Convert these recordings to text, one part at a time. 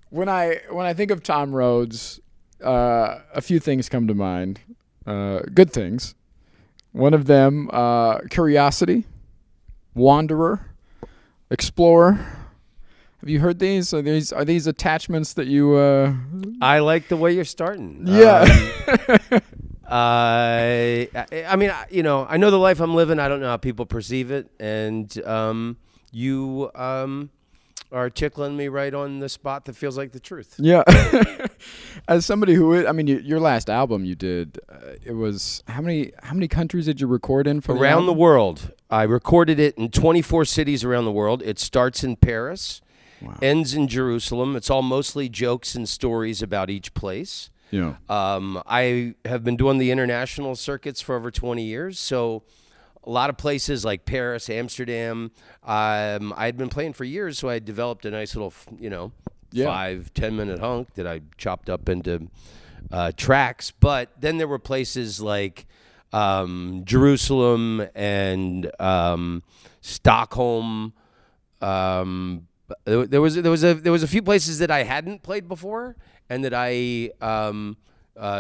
When I think of Tom Rhodes, a few things come to mind. Good things. One of them, curiosity, wanderer, explorer. Have you heard these? Are these attachments that you? I like the way you're starting. Yeah. I mean, I know the life I'm living. I don't know how people perceive it, and you are tickling me right on the spot that feels like the truth. Yeah. As somebody your last album you did, it was how many countries did you record in for around the world? I recorded it in 24 cities around the world. It starts in Paris, ends in Jerusalem. It's all mostly jokes and stories about each place. Yeah. I have been doing the international circuits for over 20 years, so a lot of places like Paris, Amsterdam. I had been playing for years, so I developed a nice little, 5-10 minute hunk that I chopped up into tracks. But then there were places like Jerusalem and Stockholm. There was a few places that I hadn't played before, and that I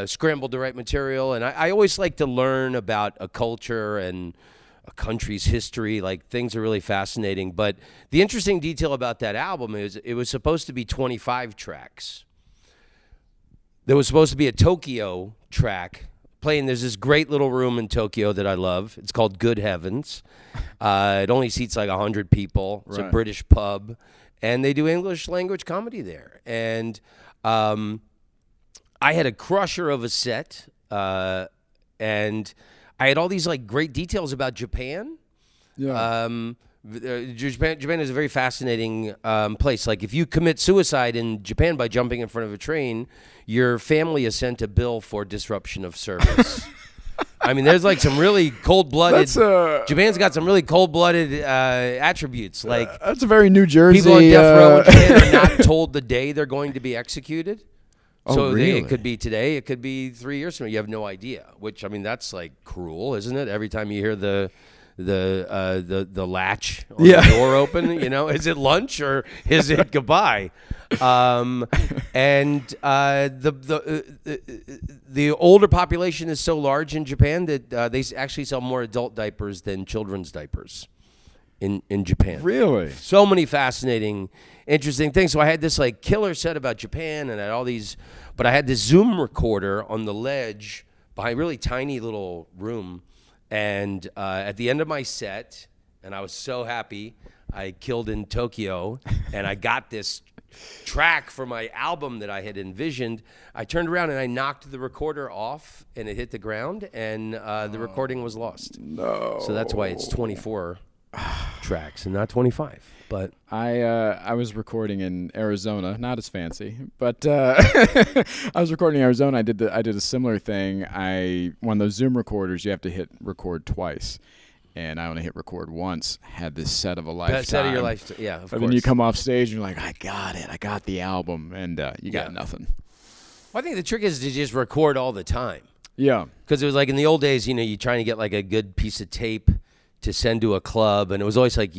scrambled to write material. And I always like to learn about a culture and a country's history. Like, things are really fascinating. But the interesting detail about that album is it was supposed to be 25 tracks. There was supposed to be a Tokyo track playing. There's this great little room in Tokyo that I love. It's called Good Heavens. It only seats like 100 people. It's a British pub. And they do English language comedy there. And I had a crusher of a set, and I had all these like great details about Japan. Yeah. Japan is a very fascinating place. Like, if you commit suicide in Japan by jumping in front of a train, your family is sent a bill for disruption of service. I mean, there's like some really cold-blooded. Japan's got some really cold-blooded attributes. Like, that's a very New Jersey. People on death row in Japan are not told the day they're going to be executed. So really? It could be today. It could be 3 years from now. You have no idea. Which, I mean, that's like cruel, isn't it? Every time you hear the latch on the door open, is it lunch or is it goodbye? And the older population is so large in Japan that they actually sell more adult diapers than children's diapers in Japan. Really? So many fascinating, interesting things. So I had this like killer set about Japan, and I had all these, but I had this Zoom recorder on the ledge behind a really tiny little room. And at the end of my set, and I was so happy, I killed in Tokyo, and I got this track for my album that I had envisioned. I turned around and I knocked the recorder off, and it hit the ground, and the recording was lost. No. So that's why it's 24 tracks and not 25. But I was recording in Arizona, not as fancy, but I was recording in Arizona. I did a similar thing. One of those Zoom recorders, you have to hit record twice, and I only hit record once. Had this set of a lifetime. Set of your life, yeah. Of course. Then you come off stage and you're like, I got it. I got the album, and you got nothing. Well, I think the trick is to just record all the time. Yeah, because it was like in the old days, you're trying to get like a good piece of tape to send to a club, and it was always like,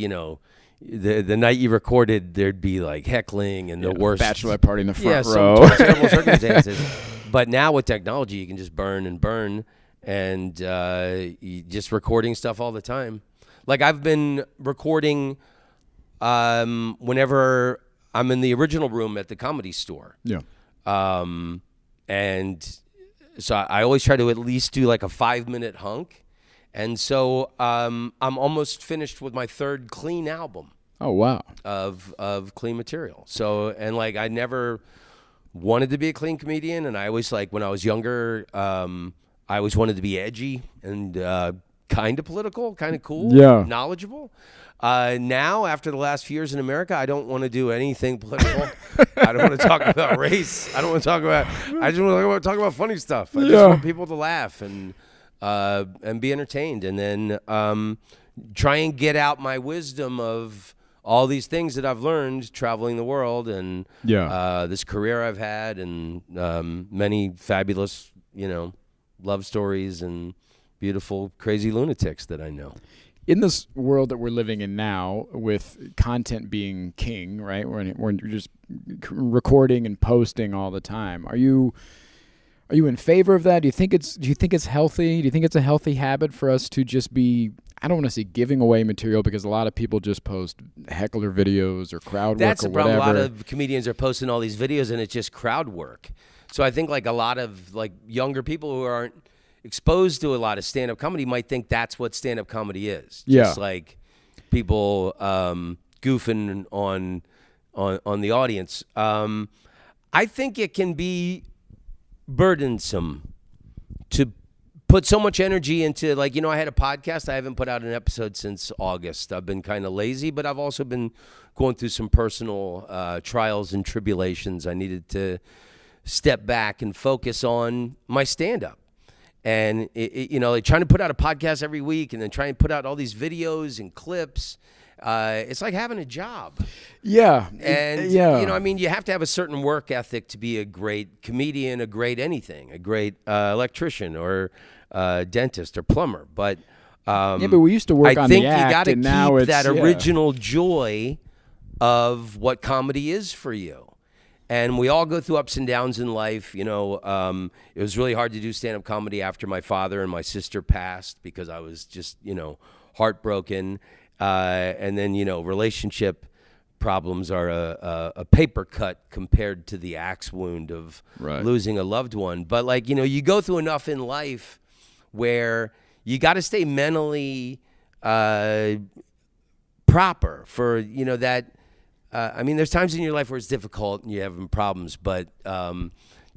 the night you recorded, there'd be like heckling and the worst bachelorette party in the front row. Some terrible circumstances. But now with technology, you can just burn, and you just recording stuff all the time. Like, I've been recording whenever I'm in the original room at the Comedy Store. Yeah. And so I always try to at least do like a 5-minute hunk. And so I'm almost finished with my third clean album. Oh, wow. Of clean material. So, and like, I never wanted to be a clean comedian. And I always, like, when I was younger, I always wanted to be edgy and kind of political, kind of cool, knowledgeable. Now, after the last few years in America, I don't want to do anything political. I don't want to talk about race. I just want to talk about funny stuff. I just want people to laugh and be entertained, and then try and get out my wisdom of all these things that I've learned traveling the world, and this career I've had, and many fabulous, love stories and beautiful, crazy lunatics that I know. in this world that we're living in now, with content being king, right? We're just recording and posting all the time. Are you in favor of that? Do you think it's healthy? Do you think it's a healthy habit for us to just be, I don't want to say giving away material, because a lot of people just post heckler videos or crowd That's work or the problem. whatever. A lot of comedians are posting all these videos and it's just crowd work. So I think like a lot of like younger people who aren't exposed to a lot of stand-up comedy might think that's what stand-up comedy is. Yeah. Just like people goofing on the audience. I think it can be burdensome to put so much energy into, like, I had a podcast. I haven't put out an episode since August. I've been kind of lazy, but I've also been going through some personal trials and tribulations. I needed to step back and focus on my stand-up. And, like trying to put out a podcast every week and then trying to put out all these videos and clips, it's like having a job. Yeah. And, you have to have a certain work ethic to be a great comedian, a great anything, a great electrician or dentist or plumber. But but we used to work on the act, you got to keep that original joy of what comedy is for you. And we all go through ups and downs in life. It was really hard to do stand-up comedy after my father and my sister passed, because I was just, heartbroken. And then, relationship problems are a paper cut compared to the axe wound of losing a loved one. But like, you go through enough in life where you got to stay mentally proper for, that. There's times in your life where it's difficult and you're having problems, but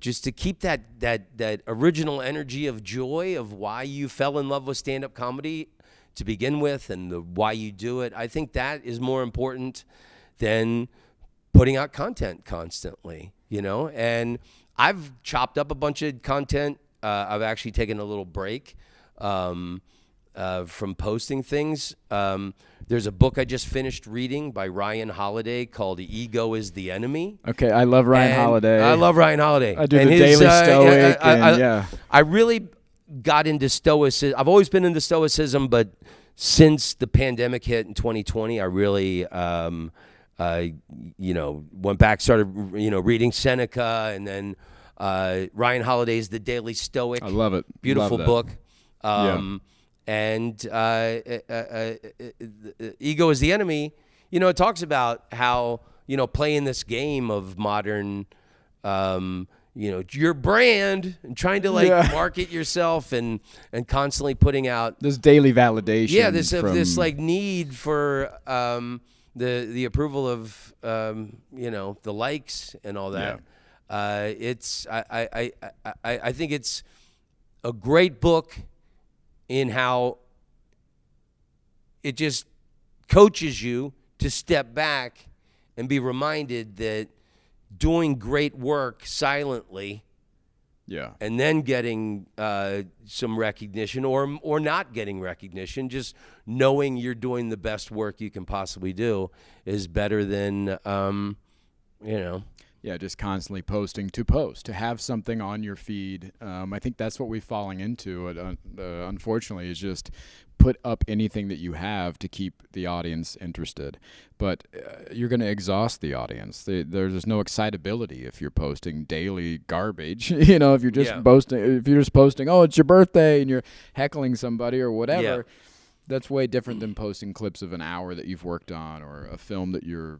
just to keep that original energy of joy of why you fell in love with stand-up comedy to begin with, and why you do it, I think that is more important than putting out content constantly, And I've chopped up a bunch of content. I've actually taken a little break from posting things. There's a book I just finished reading by Ryan Holiday called "Ego is the Enemy." Okay, I love Ryan Holiday. I love Ryan Holiday. I do the Daily Stoic. I really got into Stoicism. I've always been into Stoicism, but since the pandemic hit in 2020, I really, went back, started, reading Seneca, and then Ryan Holiday's The Daily Stoic. I love it. Beautiful love book. And Ego is the Enemy. It talks about how, playing this game of modern, your brand and trying to market yourself and constantly putting out this daily validation. Yeah, this like need for the approval of the likes and all that. Yeah. I think it's a great book in how it just coaches you to step back and be reminded that doing great work silently, and then getting some recognition or not getting recognition, just knowing you're doing the best work you can possibly do is better than, Yeah, just constantly posting to have something on your feed. I think that's what we're falling into. Unfortunately, is just put up anything that you have to keep the audience interested. But you're going to exhaust the audience. There's no excitability if you're posting daily garbage. If you're just posting, oh, it's your birthday, and you're heckling somebody or whatever. Yeah. That's way different than posting clips of an hour that you've worked on, or a film that you're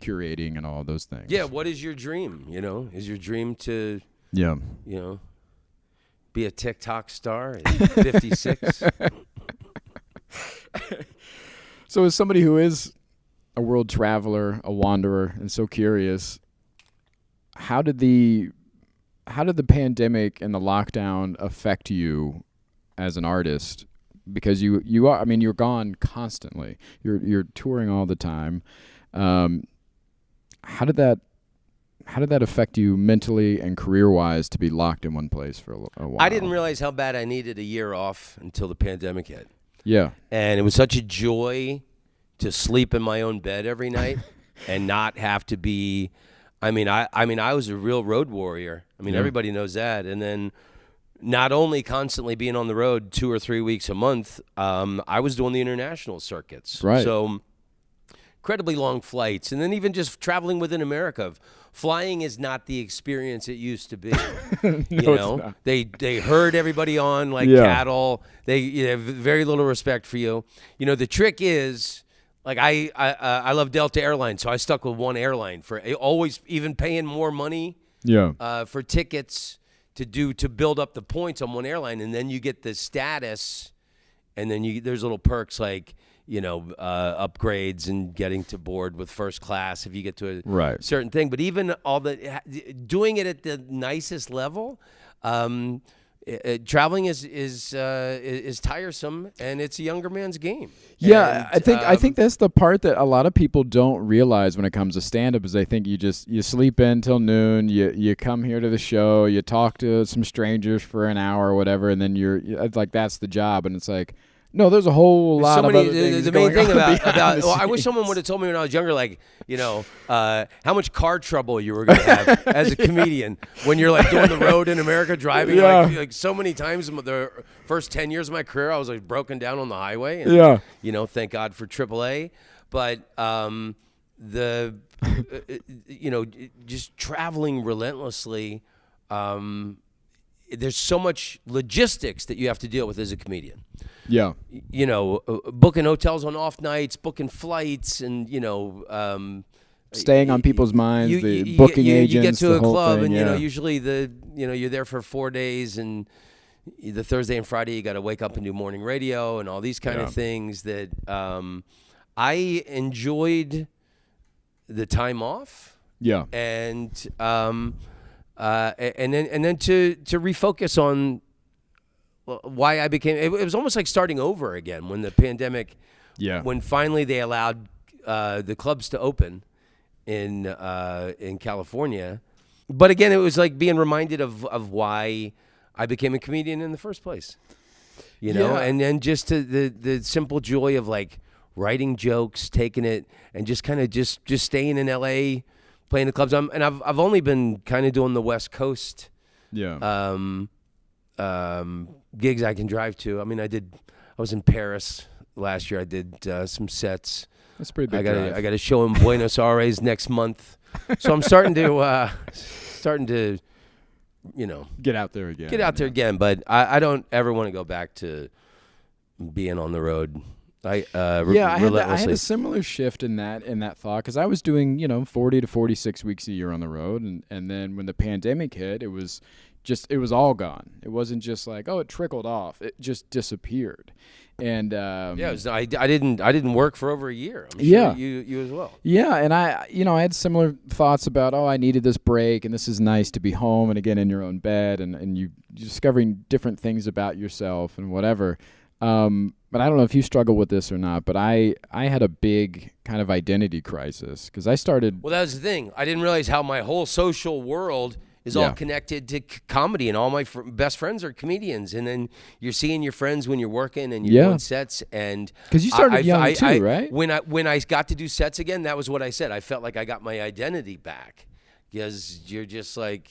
curating and all those things. Yeah, what is your dream? Is your dream to be a TikTok star at 56? So as somebody who is a world traveler, a wanderer, and so curious, how did the pandemic and the lockdown affect you as an artist? Because you're gone constantly. You're touring all the time. How did that affect you mentally and career-wise to be locked in one place for a while? I didn't realize how bad I needed a year off until the pandemic hit. Yeah. And it was such a joy to sleep in my own bed every night and not have to be. I was a real road warrior. Everybody knows that. And then not only constantly being on the road 2 or 3 weeks a month, I was doing the international circuits. Right. So incredibly long flights, and then even just traveling within America. Flying is not the experience it used to be. No, you know, it's not. they herd everybody on like Yeah. cattle. They have very little respect for you. You know, the trick is, like, I love Delta Airlines, so I stuck with one airline for always, even paying more money Yeah. for tickets to build up the points on one airline, and then you get the status, and then there's little perks like, you know, upgrades and getting to board with first class if you get to a Right. certain thing. But even doing it at the nicest level, traveling is tiresome, and it's a younger man's game. Yeah, And, I think that's the part that a lot of people don't realize when it comes to stand-up is they think you sleep in till noon, you come here to the show, you talk to some strangers for an hour or whatever, and then it's like that's the job, and it's like, no, there's a whole lot of other things the main going thing on about behind the well, I wish scenes. someone would have told me when I was younger, like, you know, how much car trouble you were going to have as a comedian when you're like doing the road in America, driving. Yeah. Like so many times in the first 10 years of my career, I was like broken down on the highway. And, Yeah. you know, thank God for AAA. But you know, just traveling relentlessly. There's so much logistics that you have to deal with as a comedian. Yeah. You know, booking hotels on off nights, booking flights, and, you know, Staying on people's minds, booking agents, you get to the a whole club, thing, and you know, yeah. usually you're there for 4 days, and the Thursday and Friday you got to wake up and do morning radio and all these kind of things that I enjoyed the time off. Yeah. And then to refocus on why I became. It was almost like starting over again when the pandemic. Yeah. When finally they allowed the clubs to open in California, but again, it was like being reminded of why I became a comedian in the first place. You know, Yeah. and then just to the simple joy of like writing jokes, taking it, and just kind of just staying in LA. Playing the clubs, and I've only been kind of doing the West Coast, Yeah. Gigs I can drive to. I mean, I was in Paris last year. I did some sets. That's a pretty big I drive. got a show in Buenos Aires next month, so I'm starting to you know, Get out there again. get out there again. But I don't ever want to go back to being on the road. I had a similar shift in that thought because I was doing 40 to 46 weeks a year on the road, and then when the pandemic hit, it was all gone. It wasn't just like, oh, it trickled off. It just disappeared. And I didn't work for over a year. I'm sure Yeah. you as well. Yeah, and I had similar thoughts about, I needed this break, and this is nice to be home and again in your own bed, and you're discovering different things about yourself and whatever. But I don't know if you struggle with this or not, but I had a big kind of identity crisis because I started. Well, that was the thing. I didn't realize how my whole social world is all connected to comedy, and all my best friends are comedians. And then you're seeing your friends when you're working and you're doing sets. And because you started young too, right? When I got to do sets again, that was what I said. I felt like I got my identity back because you're just like,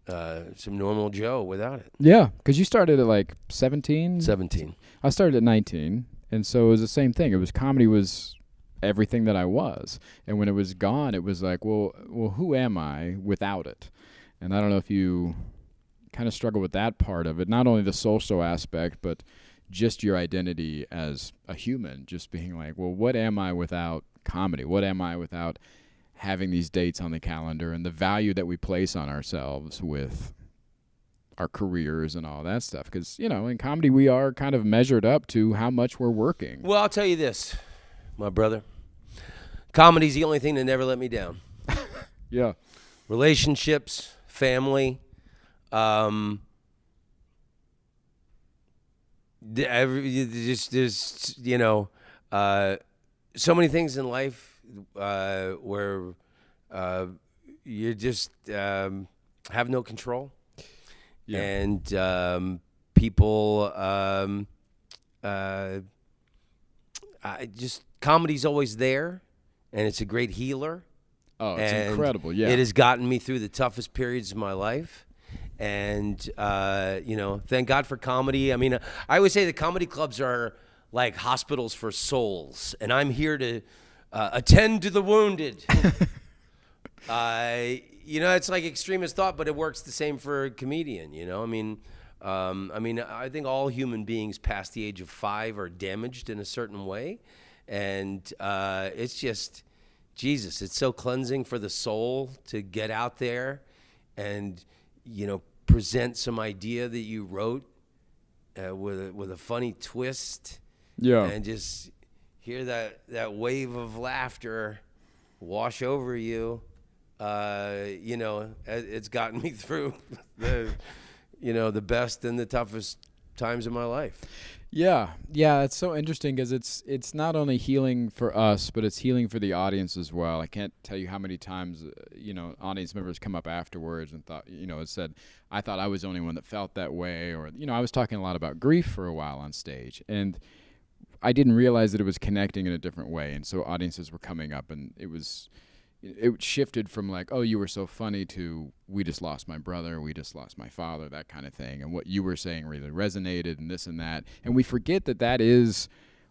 some normal Joe without it. Yeah, because you started at like 17? 17. I started at 19, and so it was the same thing. It was comedy was everything that I was, and when it was gone, it was like, well, who am I without it? And I don't know if you kind of struggle with that part of it, not only the social aspect, but just your identity as a human, just being like, well, what am I without comedy? What am I without having these dates on the calendar and the value that we place on ourselves with our careers and all that stuff? Because, in comedy, we are kind of measured up to how much we're working. Well, I'll tell you this, my brother. Comedy's the only thing that never let me down. Yeah. Relationships, family, there's so many things in life where you just have no control. Yeah. And people, comedy's always there, and it's a great healer. Oh, it's And incredible. Yeah. It has gotten me through the toughest periods of my life. And, thank God for comedy. I mean, I always say the comedy clubs are like hospitals for souls, and I'm here to attend to the wounded. It's like extremist thought, but it works the same for a comedian, I think all human beings past the age of 5 are damaged in a certain way. And it's just, Jesus, it's so cleansing for the soul to get out there and, present some idea that you wrote with a funny twist. Yeah. And just hear that wave of laughter wash over you. It's gotten me through the best and the toughest times of my life. Yeah, it's so interesting because it's not only healing for us, but it's healing for the audience as well. I can't tell you how many times, audience members come up afterwards and thought, it said, I thought I was the only one that felt that way. Or, I was talking a lot about grief for a while on stage, and I didn't realize that it was connecting in a different way. And so audiences were coming up, and it shifted from like, oh, you were so funny, to we just lost my brother, we just lost my father, that kind of thing. And what you were saying really resonated, and this and that. And we forget that is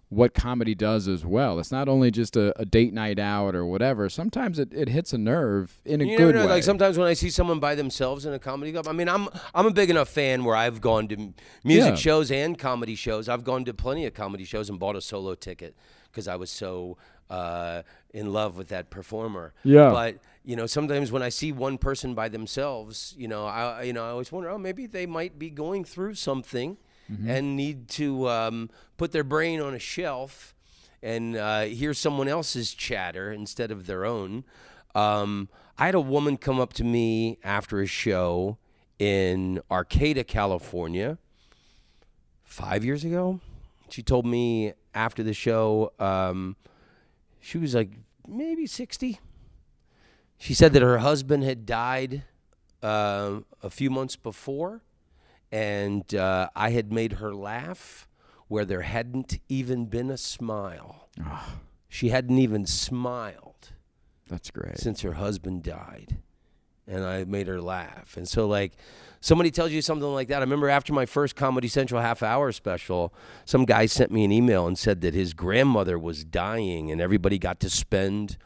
what comedy does as well. It's not only just a date night out or whatever. Sometimes it hits a nerve in a good way. Like sometimes when I see someone by themselves in a comedy club, I mean, I'm a big enough fan where I've gone to music shows and comedy shows. I've gone to plenty of comedy shows and bought a solo ticket because I was so in love with that performer. Yeah. But sometimes when I see one person by themselves, I always wonder, oh, maybe they might be going through something and need to put their brain on a shelf and hear someone else's chatter instead of their own. I had a woman come up to me after a show in Arcata, California, 5 years ago. She told me after the show, she was like maybe 60. She said that her husband had died a few months before, and I had made her laugh where there hadn't even been a smile. Oh. She hadn't even smiled. That's great. Since her husband died, and I made her laugh. And so, like, somebody tells you something like that. I remember after my first Comedy Central half-hour special, some guy sent me an email and said that his grandmother was dying, and everybody got to spend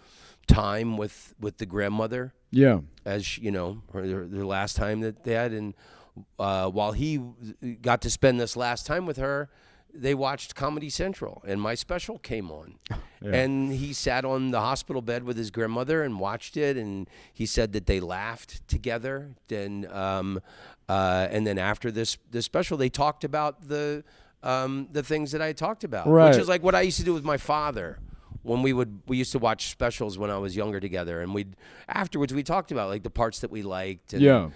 time with the grandmother. Yeah. As, their last time that they had. And while he got to spend this last time with her, they watched Comedy Central, and my special came on. Yeah. And he sat on the hospital bed with his grandmother and watched it, and he said that they laughed together. And then after this special, they talked about the things that I talked about, right. Which is like what I used to do with my father. When we used to watch specials when I was younger together, and afterwards we talked about like the parts that we liked, and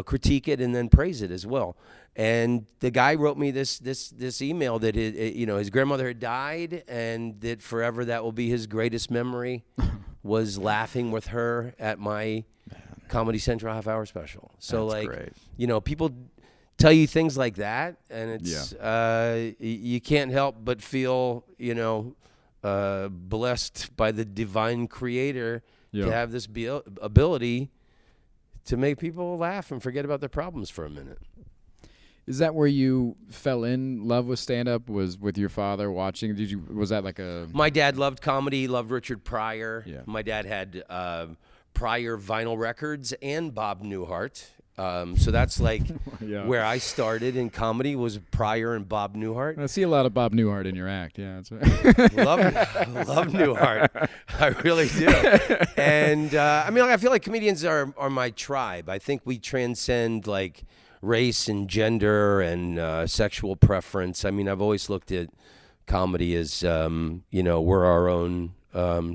critique it and then praise it as well. And the guy wrote me this email that his grandmother had died, and that forever that will be his greatest memory was laughing with her at my Comedy Central half-hour special. So that's great. People tell you things like that, and it's you can't help but feel blessed by the divine creator to have this ability to make people laugh and forget about their problems for a minute. Is that where you fell in love with stand-up? Was with your father watching? Was that like a? My dad loved comedy. Loved Richard Pryor. Yeah. My dad had Pryor vinyl records and Bob Newhart. So that's like where I started in comedy was Pryor and Bob Newhart. I see a lot of Bob Newhart in your act. Yeah, that's right. love Newhart. I really do. And I feel like comedians are my tribe. I think we transcend like race and gender and sexual preference. I mean, I've always looked at comedy as we're our own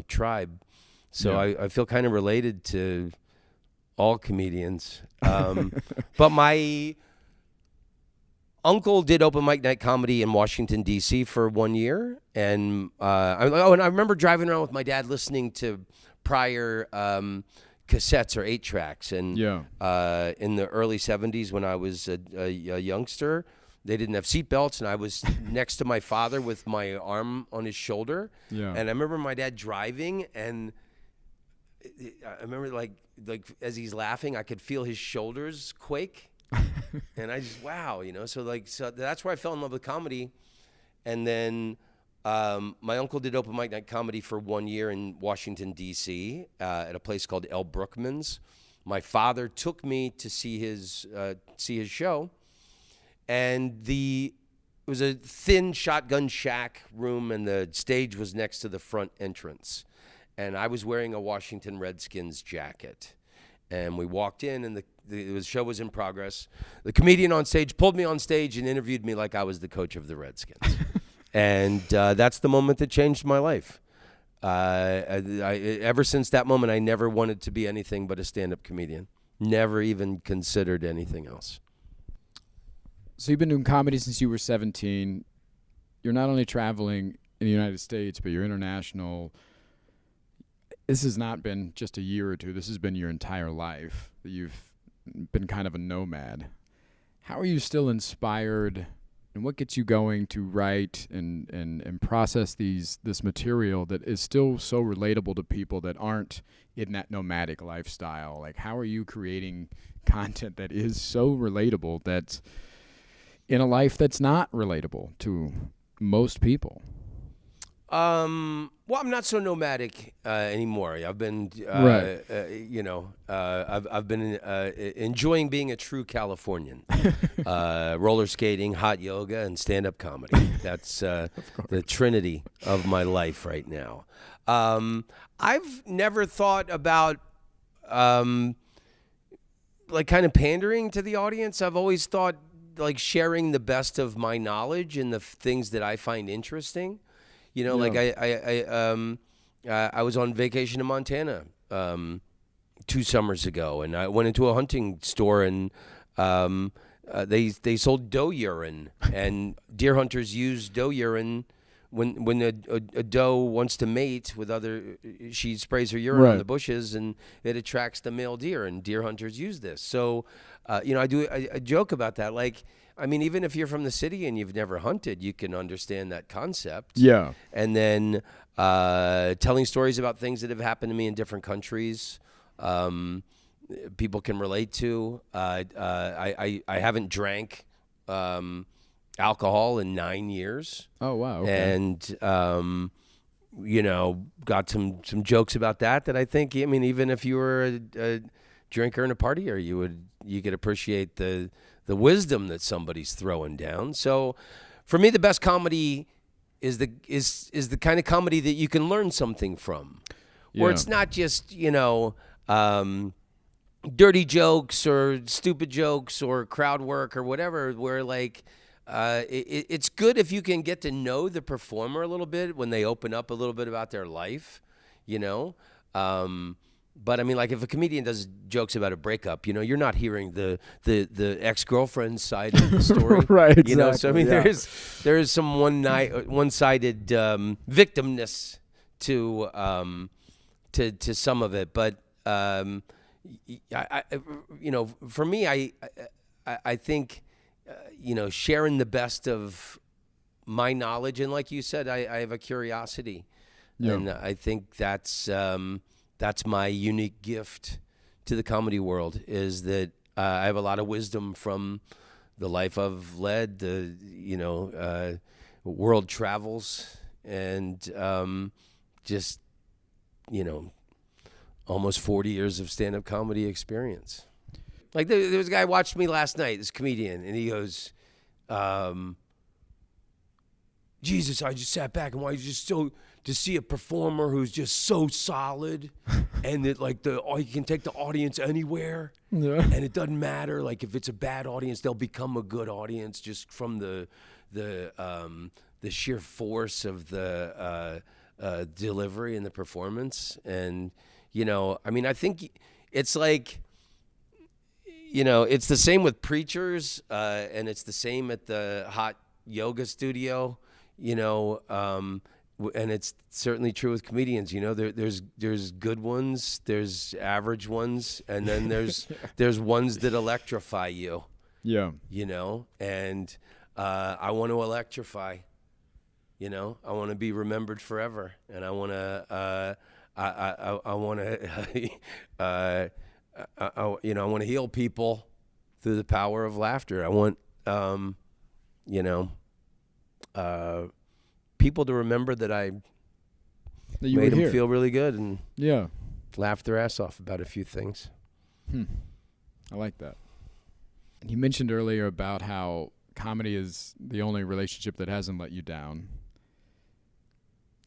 tribe. So I feel kind of related to all comedians. But my uncle did open mic night comedy in Washington, D.C. for 1 year. And I remember driving around with my dad listening to Pryor cassettes or 8-tracks. And in the early 70s when I was a youngster, they didn't have seatbelts, and I was next to my father with my arm on his shoulder. Yeah. And I remember my dad driving, and I remember like as he's laughing, I could feel his shoulders quake, and I just wow, so that's where I fell in love with comedy, and then my uncle did open mic night comedy for 1 year in Washington D.C. At a place called El Brookman's. My father took me to see his show, and it was a thin shotgun shack room, and the stage was next to the front entrance. And I was wearing a Washington Redskins jacket. And we walked in, and the show was in progress. The comedian on stage pulled me on stage and interviewed me like I was the coach of the Redskins. And that's the moment that changed my life. Ever since that moment, I never wanted to be anything but a stand-up comedian. Never even considered anything else. So you've been doing comedy since you were 17. You're not only traveling in the United States, but you're international. This has not been just a year or two. This has been your entire life that you've been kind of a nomad. How are you still inspired, and what gets you going to write and process this material that is still so relatable to people that aren't in that nomadic lifestyle? Like, how are you creating content that is so relatable that's in a life that's not relatable to most people? Well, I'm not so nomadic anymore. I've been, Right. I've been enjoying being a true Californian. Roller skating, hot yoga, and stand-up comedy. That's the trinity of my life right now. I've never thought about like kind of pandering to the audience. I've always thought like sharing the best of my knowledge and the things that I find interesting. Like I was on vacation in Montana 2 summers ago, and I went into a hunting store, and they sold doe urine, and deer hunters use doe urine when a doe wants to mate with other. She sprays her urine on the bushes, and it attracts the male deer, and deer hunters use this. So, I joke about that, like. I mean, even if you're from the city and you've never hunted, you can understand that concept. Yeah. And then telling stories about things that have happened to me in different countries, people can relate to. I haven't drank alcohol in 9 years. Oh, wow. Okay. And, got some jokes about that I think, I mean, even if you were a drinker and a partier, you could appreciate the wisdom that somebody's throwing down. So for me, the best comedy is the kind of comedy that you can learn something from, where it's not just, dirty jokes or stupid jokes or crowd work or whatever, where like, it's good if you can get to know the performer a little bit when they open up a little bit about their life, But I mean, like if a comedian does jokes about a breakup, you're not hearing the ex-girlfriend side of the story, right? Exactly. So I mean, there is some one-sided victimness to some of it, but for me, I think sharing the best of my knowledge, and like you said, I have a curiosity, and I think that's my unique gift to the comedy world, is that I have a lot of wisdom from the life I've led, the world travels, and just almost 40 years of stand-up comedy experience. Like there was a guy who watched me last night, this comedian, and he goes, Jesus, I just sat back and watched just so to see a performer who's just so solid, and that like you can take the audience anywhere, and it doesn't matter. Like if it's a bad audience, they'll become a good audience just from the sheer force of the delivery and the performance. And I mean, I think it's like, it's the same with preachers, and it's the same at the hot yoga studio, and it's certainly true with comedians. There's good ones, there's average ones, and then there's ones that electrify you. Yeah. And I want to electrify. I want to be remembered forever, and I want I want to, I want to heal people through the power of laughter. I want, people to remember that I made them feel really good and laugh their ass off about a few things. I like that. You mentioned earlier about how comedy is the only relationship that hasn't let you down.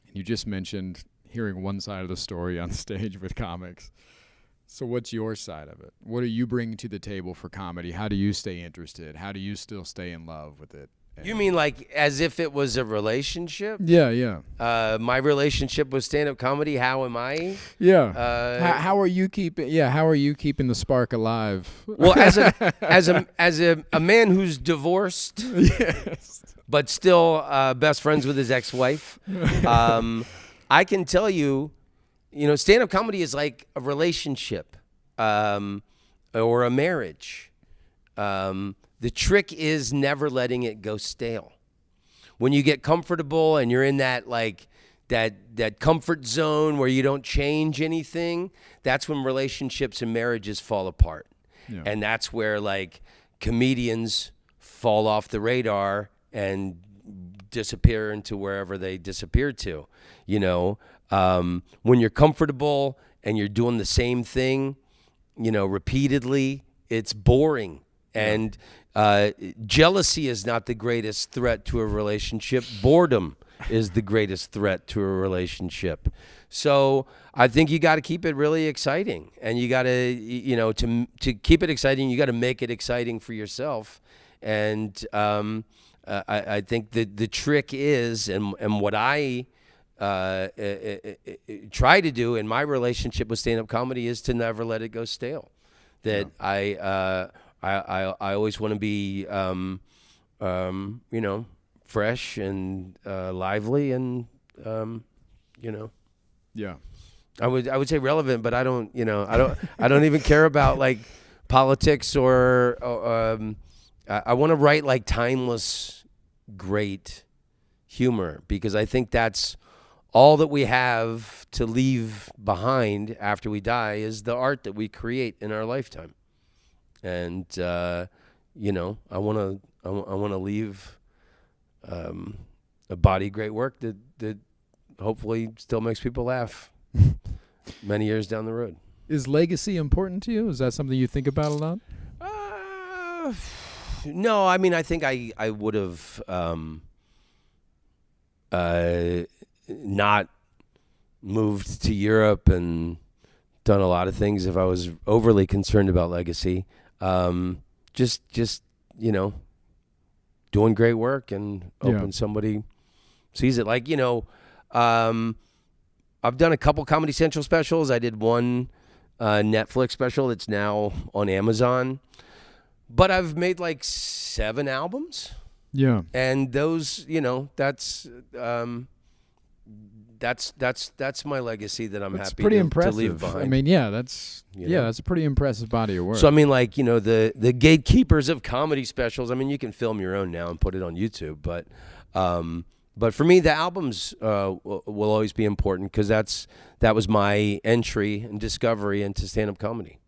And you just mentioned hearing one side of the story on stage with comics. So what's your side of it? What are you bringing to the table for comedy? How do you stay interested? How do you still stay in love with it? You mean like as if it was a relationship? Yeah. My relationship with stand-up comedy. How am I? Yeah. How are you keeping? Yeah. How are you keeping the spark alive? Well, as a man who's divorced, yes, but still best friends with his ex-wife, I can tell you, stand-up comedy is like a relationship, or a marriage. The trick is never letting it go stale. When you get comfortable and you're in that that comfort zone where you don't change anything, that's when relationships and marriages fall apart. Yeah. And that's where comedians fall off the radar and disappear into wherever they disappear to. When you're comfortable and you're doing the same thing, repeatedly, it's boring. And jealousy is not the greatest threat to a relationship. Boredom is the greatest threat to a relationship. So I think you got to keep it really exciting, and you got to, to keep it exciting, you got to make it exciting for yourself. And I think the trick is, and what I try to do in my relationship with stand-up comedy is to never let it go stale. That I always want to be, fresh and lively and, Yeah. I would say relevant, but I don't even care about politics or I want to write timeless, great humor, because I think that's all that we have to leave behind after we die is the art that we create in our lifetime. And I want to leave a body of great work that hopefully still makes people laugh many years down the road. Is legacy important to you? Is that something you think about a lot? No, I mean, I think I would have not moved to Europe and done a lot of things if I was overly concerned about legacy. Just doing great work and hoping somebody sees it. I've done a couple Comedy Central specials. I did one Netflix special that's now on Amazon. But I've made 7 albums. Yeah. And those, that's my legacy that I'm happy to leave behind. I mean, that's a pretty impressive body of work. So I mean, the gatekeepers of comedy specials. I mean, you can film your own now and put it on YouTube, but for me, the albums will always be important because that was my entry and discovery into stand-up comedy.